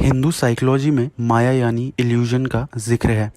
Hindu psychology में माया यानी illusion का जिक्र है।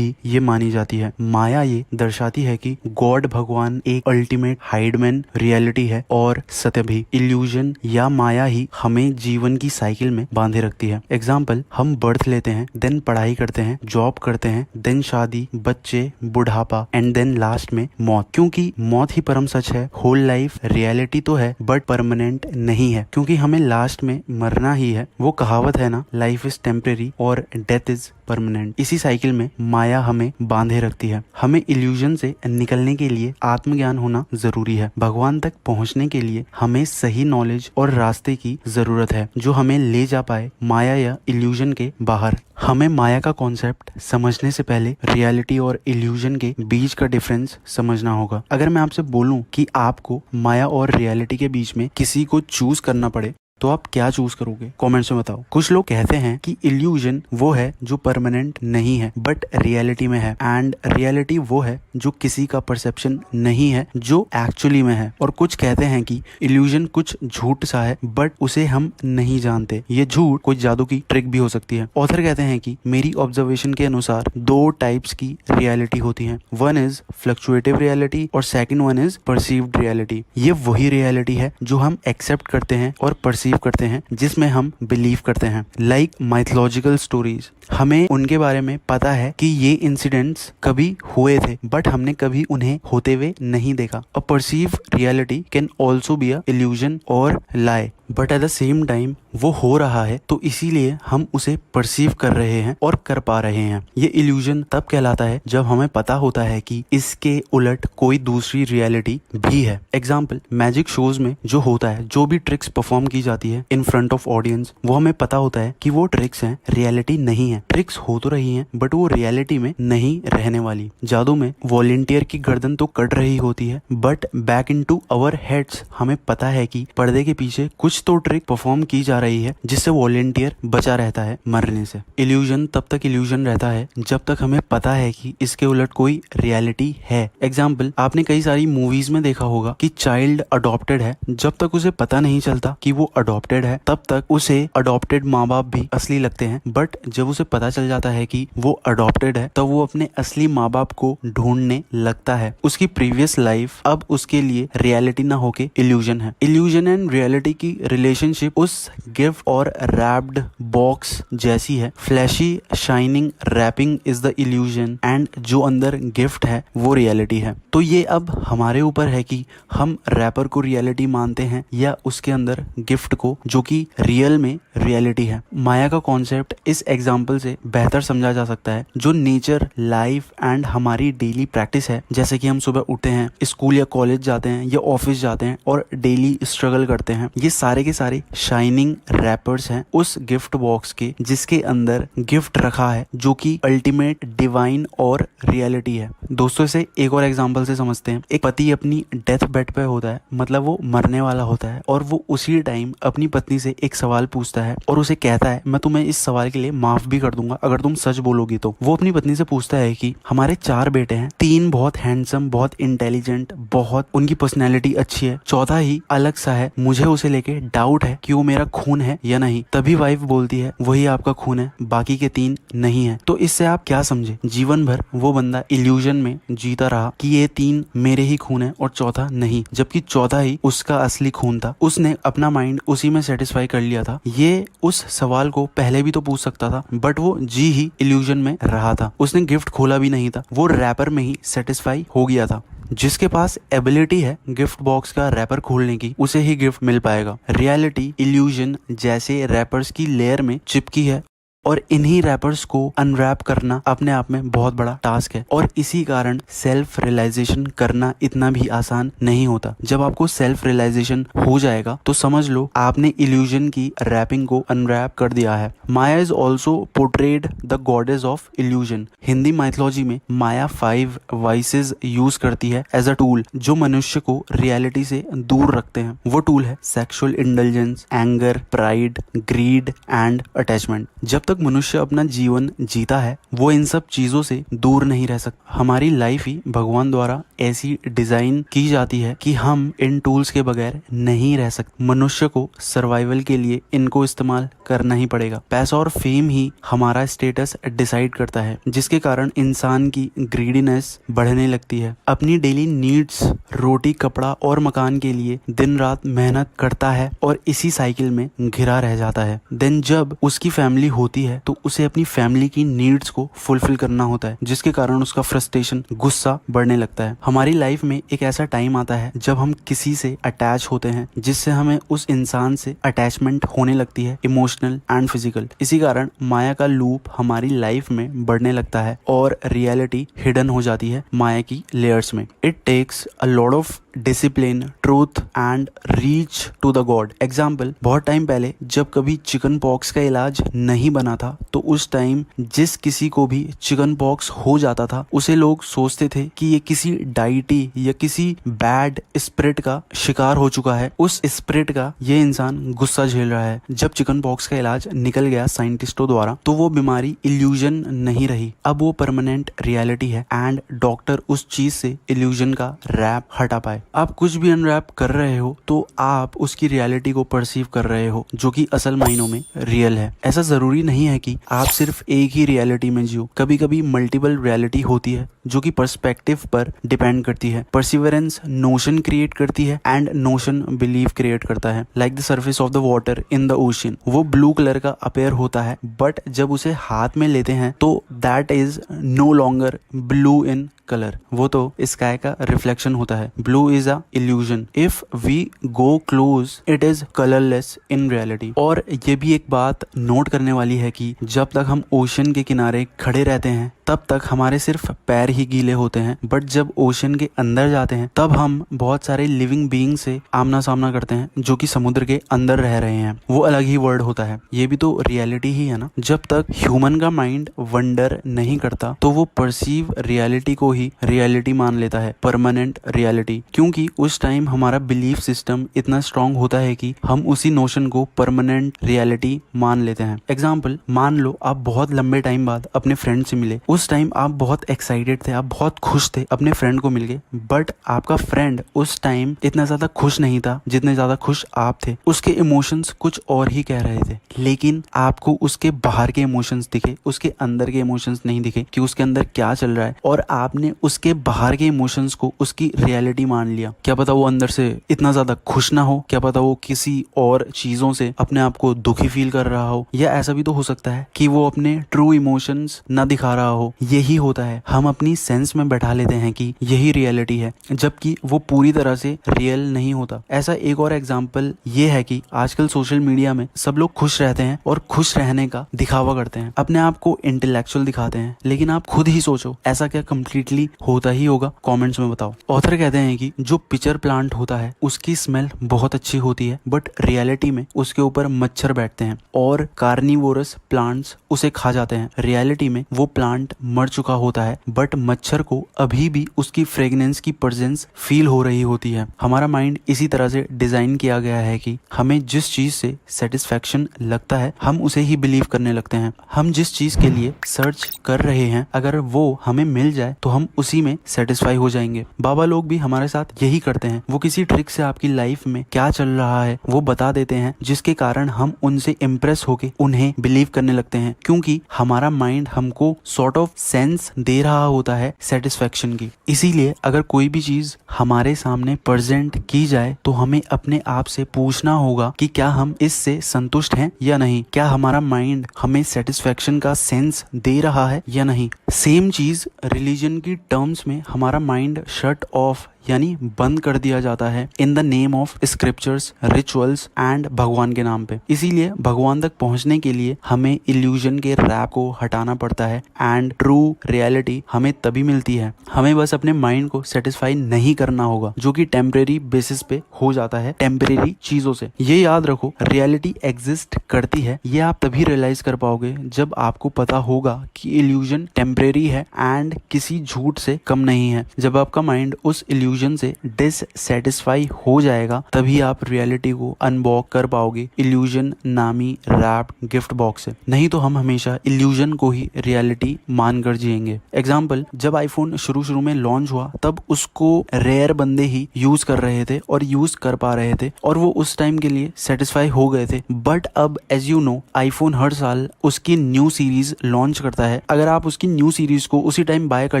ये मानी जाती है। माया ये दर्शाती है कि गॉड भगवान एक अल्टीमेट हाइडमैन रियलिटी है और सत्य भी। इल्यूजन या माया ही हमें जीवन की साइकिल में बांधे रखती है। एग्जाम्पल, हम बर्थ लेते हैं, देन पढ़ाई करते हैं, जॉब करते हैं, देन शादी, बच्चे, बुढ़ापा एंड देन लास्ट में मौत। क्योंकि मौत ही परम सच है। होल लाइफ रियलिटी तो है बट परमानेंट नहीं है, क्योंकि हमें लास्ट में मरना ही है। वो कहावत है ना, लाइफ इज टेम्परेरी और डेथ इज परमानेंट। इसी साइकिल में माया हमें बांधे रखती है। हमें इल्यूजन से निकलने के लिए आत्मज्ञान होना जरूरी है। भगवान तक पहुंचने के लिए हमें सही नॉलेज और रास्ते की जरूरत है जो हमें ले जा पाए माया या इल्यूजन के बाहर। हमें माया का कॉन्सेप्ट समझने से पहले रियलिटी और इल्यूजन के बीच का डिफरेंस समझना होगा। अगर मैं आपसे बोलूं कि आपको माया और रियलिटी के बीच में किसी को चूज करना पड़े तो आप क्या चूज करोगे? कमेंट्स में बताओ। कुछ लोग कहते हैं कि इल्यूजन वो है जो परमानेंट नहीं है बट रियलिटी में है, एंड रियलिटी वो है जो किसी का परसेप्शन नहीं है जो एक्चुअली में है। और कुछ कहते हैं कि इल्यूजन कुछ झूठ सा है बट उसे हम नहीं जानते। ये झूठ कोई जादू की ट्रिक भी हो सकती है। ऑथर कहते हैं कि मेरी ऑब्जर्वेशन के अनुसार दो टाइप्स की रियलिटी होती है। वन इज फ्लक्चुएटिव रियलिटी और second one is perceived reality. ये वही रियलिटी है जो हम एक्सेप्ट करते हैं और परसीव करते हैं, जिसमें हम बिलीव करते हैं। लाइक माइथोलॉजिकल स्टोरीज, हमें उनके बारे में पता है कि ये इंसिडेंट्स कभी हुए थे बट हमने कभी उन्हें होते हुए नहीं देखा। A perceive reality can also be a illusion or lie, but at the same time वो हो रहा है तो इसीलिए हम उसे परसीव कर रहे हैं और कर पा रहे हैं। ये इल्यूजन तब कहलाता है जब हमें पता होता है कि इसके उलट कोई दूसरी रियलिटी भी है। एग्जाम्पल, मैजिक शोज में जो होता है, जो भी ट्रिक्स परफॉर्म की जाती है इन फ्रंट ऑफ ऑडियंस, वो हमें पता होता है कि वो ट्रिक्स हैं, रियलिटी नहीं है। ट्रिक्स हो तो रही हैं बट वो रियलिटी में नहीं रहने वाली। जादू में वॉलेंटियर की गर्दन तो कट रही होती है but back into our heads हमें पता है कि पर्दे के पीछे कुछ तो ट्रिक परफॉर्म की जा रही है जिससे वॉलेंटियर बचा रहता है मरने से। इल्यूजन तब तक इल्यूजन रहता है जब तक हमें पता है कि इसके उलट कोई रियलिटी है। एग्जाम्पल, आपने कई सारी मूवीज में देखा होगा कि चाइल्ड अडॉप्टेड है। जब तक उसे पता नहीं चलता कि वो अडॉप्टेड है तब तक उसे अडॉप्टेड माँ बाप भी असली लगते हैं, बट जब उसे पता चल जाता है कि वो अडॉप्टेड है तब वो अपने असली माँ बाप को ढूंढने लगता है। उसकी प्रीवियस लाइफ अब उसके लिए रियलिटी ना होके इल्यूजन है। इल्यूजन एंड रियलिटी की रिलेशनशिप उस गिफ्ट और रैप्ड बॉक्स जैसी है। Flashy shining wrapping is the illusion and जो अंदर गिफ्ट है वो रियलिटी है। तो ये अब हमारे ऊपर है कि हम रैपर को रियलिटी मानते हैं या उसके अंदर गिफ्ट को, जो कि रियल में रियलिटी है। माया का कॉन्सेप्ट इस एग्जाम्पल से बेहतर समझा जा सकता है। जो नेचर, लाइफ एंड हमारी डेली प्रैक्टिस है, जैसे कि हम सुबह उठते हैं, स्कूल या कॉलेज जाते हैं या ऑफिस जाते हैं और डेली स्ट्रगल करते हैं, ये सारे के सारे शाइनिंग रैपर्स हैं उस गिफ्ट बॉक्स के जिसके अंदर गिफ्ट रखा है जो कि अल्टीमेट डिवाइन और रियलिटी है। दोस्तों, इसे एक और एग्जांपल से समझते हैं। एक पति अपनी डेथ बेड पे होता है, मतलब वो मरने वाला होता है, और वो उसी टाइम अपनी पत्नी से एक सवाल पूछता है और उसे कहता है, मैं तुम्हें इस सवाल के लिए माफ भी कर दूंगा अगर तुम सच बोलोगी तो। वो अपनी पत्नी से पूछता है कि हमारे 4 बेटे हैं, 3 बहुत हैंडसम, बहुत इंटेलिजेंट, बहुत उनकी पर्सनैलिटी अच्छी है, चौथा ही अलग सा है, मुझे उसे लेके डाउट है कि वो मेरा खून है या नहीं। तभी वाइफ बोलती है, वही आपका खून है, बाकी के 3 नहीं है। तो इससे आप क्या समझे? जीवन भर वो बंदा इल्यूजन में जीता रहा कि ये 3 मेरे ही खून है और चौथा नहीं, जबकि चौथा ही उसका असली खून था। उसने अपना माइंड उसी में सेटिस्फाई कर लिया था। ये उस सवाल को पहले भी तो पूछ सकता था बट वो जी ही इल्यूजन में रहा था। उसने गिफ्ट खोला भी नहीं था, वो रैपर में ही सेटिस्फाई हो गया था। जिसके पास एबिलिटी है गिफ्ट बॉक्स का रैपर खोलने की, उसे ही गिफ्ट मिल पाएगा। रियलिटी इल्यूजन जैसे रैपर्स की लेयर में चिपकी है और इन्हीं रैपर्स को अनरैप करना अपने आप में बहुत बड़ा टास्क है, और इसी कारण सेल्फ रियलाइजेशन करना इतना भी आसान नहीं होता। जब आपको सेल्फ रियलाइजेशन हो जाएगा तो समझ लो आपने इल्यूजन की रैपिंग को अनरैप कर दिया है। Maya is also portrayed the goddess of illusion. Hindi mythology में माया 5 वाइसेस यूज करती है एज अ टूल जो मनुष्य को रियलिटी से दूर रखते हैं। वो टूल है sexual indulgence, anger, pride, grid and attachment. जब तक मनुष्य अपना जीवन जीता है वो इन सब चीजों से दूर नहीं रह सकता। हमारी लाइफ ही भगवान द्वारा ऐसी डिजाइन की जाती है कि हम इन टूल्स के बगैर नहीं रह सकते। मनुष्य को सर्वाइवल के लिए इनको इस्तेमाल करना ही पड़ेगा। पैसा और फेम ही हमारा स्टेटस डिसाइड करता है, जिसके कारण इंसान की ग्रीडीनेस बढ़ने लगती है। अपनी डेली नीड्स, रोटी, कपड़ा और मकान के लिए दिन रात मेहनत करता है और इसी साइकिल में घिरा रह जाता है। देन जब उसकी फैमिली होती है तो उसे अपनी फैमिली की नीड्स को फुलफिल करना होता है, जिसके कारण उसका फ्रस्ट्रेशन, गुस्सा बढ़ने लगता है। हमारी लाइफ में एक ऐसा टाइम आता है जब हम किसी से अटैच होते हैं, जिससे हमें उस इंसान से अटैचमेंट होने लगती है, इमोशनल एंड फिजिकल। इसी कारण माया का लूप हमारी लाइफ में बढ़ने लगता है और रियलिटी हिडन हो जाती है माया की लेयर्स में। It takes a lot of discipline, truth and reach to the god. Example, बहुत टाइम पहले जब कभी चिकन पॉक्स का इलाज नहीं बना था तो उस टाइम जिस किसी को भी चिकन पॉक्स हो जाता था उसे लोग सोचते थे कि ये किसी डाइटी या किसी बैड स्पिरिट का शिकार हो चुका है, उस स्पिरिट का ये इंसान गुस्सा झेल रहा है। जब चिकन पॉक्स का इलाज निकल गया साइंटिस्टों द्वारा तो वो बीमारी इल्यूजन नहीं रही, अब वो परमानेंट रियलिटी है एंड डॉक्टर उस चीज से इल्यूजन का रैप हटा पाए। आप कुछ भी अनरैप कर रहे हो तो आप उसकी रियलिटी को परसीव कर रहे हो, जो कि असल मायनों में रियल है। ऐसा जरूरी नहीं है कि आप सिर्फ एक ही रियलिटी में जियो, कभी कभी मल्टीपल रियलिटी होती है जो कि पर्सपेक्टिव पर डिपेंड करती है। परसिवरेंस नोशन क्रिएट करती है एंड नोशन बिलीव क्रिएट करता है। Like the surface of the water in the ocean, वो ब्लू कलर का अपेयर होता है बट जब उसे हाथ में लेते हैं तो that is no longer blue in colour, वो तो स्काई का रिफ्लेक्शन होता है। Blue is a illusion, if we go close it is colourless in reality. और ये भी एक बात नोट करने वाली है कि जब तक हम ओशन के किनारे खड़े रहते हैं तब तक हमारे सिर्फ पैर ही गीले होते हैं, बट जब ओशन के अंदर जाते हैं तब हम बहुत सारे लिविंग बीइंग से आमना सामना करते हैं जो कि समुद्र के अंदर रह रहे हैं। वो अलग ही वर्ल्ड होता है। ये भी तो रियलिटी ही है ना। जब तक ह्यूमन का माइंड वंडर नहीं करता तो वो परसीव रियलिटी को ही रियलिटी मान लेता है, परमानेंट रियलिटी, क्योंकि उस टाइम हमारा बिलीफ सिस्टम इतना स्ट्रांग होता है कि हम उसी नोशन को परमानेंट रियलिटी मान लेते हैं। एग्जाम्पल, मान लो आप बहुत लंबे टाइम बाद अपने फ्रेंड से मिले, उस टाइम आप बहुत एक्साइटेड थे, आप बहुत खुश थे अपने फ्रेंड को मिलके, बट आपका फ्रेंड उस टाइम इतना ज्यादा खुश नहीं था जितने ज्यादा खुश आप थे। उसके इमोशंस कुछ और ही कह रहे थे, लेकिन आपको उसके बाहर के इमोशंस दिखे, उसके अंदर के इमोशंस नहीं दिखे कि उसके अंदर क्या चल रहा है, और आपने उसके बाहर के इमोशंस को उसकी रियलिटी मान लिया। क्या पता वो अंदर से इतना ज्यादा खुश ना हो, क्या पता वो किसी और चीजों से अपने आप को दुखी फील कर रहा हो, या ऐसा भी तो हो सकता है कि वो अपने ट्रू इमोशंस ना दिखा रहा हो। यही होता है, हम अपनी सेंस में बैठा लेते हैं कि यही रियलिटी है, जबकि वो पूरी तरह से रियल नहीं होता। ऐसा एक और एग्जाम्पल ये है कि आजकल सोशल मीडिया में सब लोग खुश रहते हैं और खुश रहने का दिखावा करते हैं, अपने आप को इंटेलेक्चुअल दिखाते हैं, लेकिन आप खुद ही सोचो ऐसा क्या कंप्लीटली होता ही होगा? कमेंट्स में बताओ। ऑथर कहते हैं कि जो पिचर प्लांट होता है उसकी स्मेल बहुत अच्छी होती है, बट रियलिटी में उसके ऊपर मच्छर बैठते हैं और कार्निवोरस प्लांट्स उसे खा जाते हैं। रियलिटी में वो प्लांट मर चुका होता है, बट मच्छर को अभी भी उसकी फ्रेगनेंस की प्रेजेंस फील हो रही होती है। हमारा माइंड इसी तरह से डिजाइन किया गया है कि हमें जिस चीज से सेटिस्फेक्शन लगता है हम उसे ही बिलीव करने लगते हैं। हम जिस चीज के लिए सर्च कर रहे हैं अगर वो हमें मिल जाए तो हम उसी में सेटिस्फाई हो जाएंगे। बाबा लोग भी हमारे साथ यही करते हैं। वो किसी ट्रिक से आपकी लाइफ में क्या चल रहा है वो बता देते हैं, जिसके कारण हम उनसे इम्प्रेस होके उन्हें बिलीव करने लगते हैं, क्योंकि हमारा माइंड हमको सॉर्ट ऑफ सेंस दे रहा होता है सेटिस्फेक्शन की। इसीलिए अगर कोई भी चीज हमारे सामने प्रेजेंट की जाए तो हमें अपने आप से पूछना होगा कि क्या हम इससे संतुष्ट हैं या नहीं, क्या हमारा माइंड हमें सेटिस्फेक्शन का सेंस दे रहा है या नहीं। सेम चीज रिलीजन की टर्म्स में हमारा माइंड शट ऑफ यानी बंद कर दिया जाता है in the name of scriptures, rituals and भगवान के नाम पे। इसीलिए भगवान तक पहुंचने के लिए हमें इल्यूजन के रैप को हटाना पड़ता है एंड ट्रू रियलिटी हमें तभी मिलती है। हमें बस अपने माइंड को सेटिस्फाई नहीं करना होगा, जो कि टेम्परेरी बेसिस पे हो जाता है टेम्परेरी चीजों से। ये याद रखो, रियलिटी एग्जिस्ट करती है, ये आप तभी रियलाइज कर पाओगे जब आपको पता होगा कि इल्यूजन टेम्परेरी है एंड किसी झूठ से कम नहीं है। जब आपका माइंड उस इल्यूजन इल्यूजन से डिससेटिस्फाई हो जाएगा तभी आप रियलिटी को अनबॉक्स कर पाओगे इल्यूजन नामी रैप्ड गिफ्ट बॉक्स से। नहीं तो हम हमेशा इल्यूजन को ही रियलिटी मानकर जिएंगे। एग्जाम्पल, जब आईफोन शुरू में लॉन्च हुआ तब उसको रेयर बंदे ही यूज कर रहे थे और यूज कर पा रहे थे और वो उस टाइम के लिए सेटिस्फाई हो गए थे। बट अब एज यू नो आईफोन हर साल उसकी न्यू सीरीज लॉन्च करता है। अगर आप उसकी न्यू सीरीज को उसी टाइम बाय कर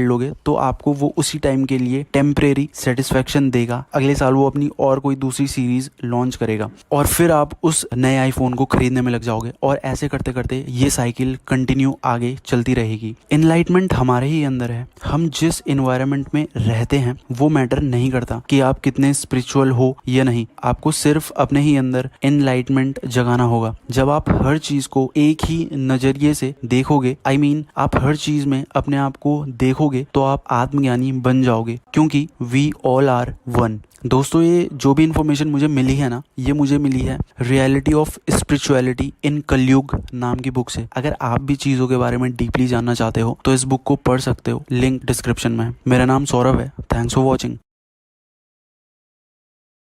लोगे तो आपको वो उसी टाइम के लिए टेम्परेरी सेटिस्फेक्शन देगा। अगले साल वो अपनी और कोई दूसरी सीरीज लॉन्च करेगा और फिर आप उस नए आईफोन को खरीदने में लग जाओगे और ऐसे करते करते ये साइकिल कंटिन्यू आगे चलती रहेगी। एनलाइटमेंट हमारे ही अंदर है। हम जिस एनवायरनमेंट में रहते हैं वो मैटर नहीं करता कि आप कितने स्पिरिचुअल हो या नहीं, आपको सिर्फ अपने ही अंदर एनलाइटमेंट जगाना होगा। जब आप हर चीज को एक ही नजरिए से देखोगे, आई मीन आप हर चीज में अपने आप को देखोगे तो आप आत्मज्ञानी बन जाओगे, क्योंकि वी ऑल आर वन। दोस्तों, ये जो भी इंफॉर्मेशन मुझे मिली है ना, ये मुझे मिली है रियलिटी ऑफ स्पिरिचुअलिटी इन कलयुग नाम की बुक से। अगर आप भी चीजों के बारे में डीपली जानना चाहते हो तो इस बुक को पढ़ सकते हो, लिंक डिस्क्रिप्शन में है। मेरा नाम सौरभ है। Thanks for watching.